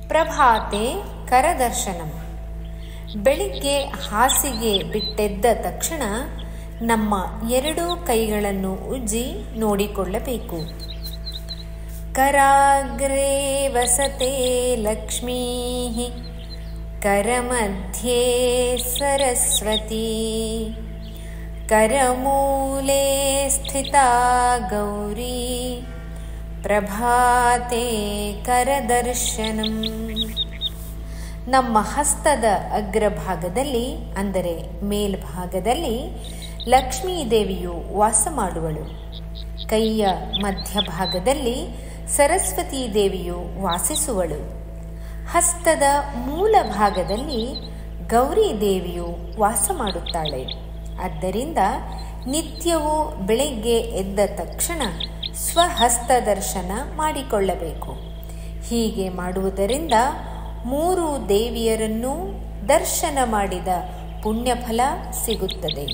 ಪ್ರಭಾತೆ ಕರದರ್ಶನಂ. ಬೆಳಿಗ್ಗೆ ಹಾಸಿಗೆ ಬಿಟ್ಟೆದ್ದ ತಕ್ಷಣ ನಮ್ಮ ಎರಡೂ ಕೈಗಳನ್ನು ಉಜ್ಜಿ ನೋಡಿಕೊಳ್ಳಬೇಕು. ಕರಾಗ್ರೇ ವಸತೆ ಲಕ್ಷ್ಮೀ ಕರಮಧ್ಯೆ ಸರಸ್ವತಿ ಕರಮೂಲೆ ಸ್ಥಿತಾ ಗೌರಿ ಪ್ರಭಾತೆ ಕರದರ್ಶನಂ. ನಮ್ಮ ಹಸ್ತದ ಅಗ್ರಭಾಗದಲ್ಲಿ ಅಂದರೆ ಮೇಲ್ಭಾಗದಲ್ಲಿ ಲಕ್ಷ್ಮೀ ದೇವಿಯು ವಾಸ ಮಾಡುವಳು. ಕೈಯ ಮಧ್ಯಭಾಗದಲ್ಲಿ ಸರಸ್ವತೀ ದೇವಿಯು ವಾಸಿಸುವಳು. ಹಸ್ತದ ಮೂಲ ಭಾಗದಲ್ಲಿ ಗೌರಿ ದೇವಿಯು ವಾಸ ಮಾಡುತ್ತಾಳೆ. ಆದ್ದರಿಂದ ನಿತ್ಯವೂ ಬೆಳಗ್ಗೆ ಎದ್ದ ತಕ್ಷಣ ಸ್ವಹಸ್ತ ದರ್ಶನ ಮಾಡಿಕೊಳ್ಳಬೇಕು. ಹೀಗೆ ಮಾಡುವುದರಿಂದ 3 ದೇವಿಯರನ್ನೂ ದರ್ಶನ ಮಾಡಿದ ಪುಣ್ಯಫಲ ಸಿಗುತ್ತದೆ.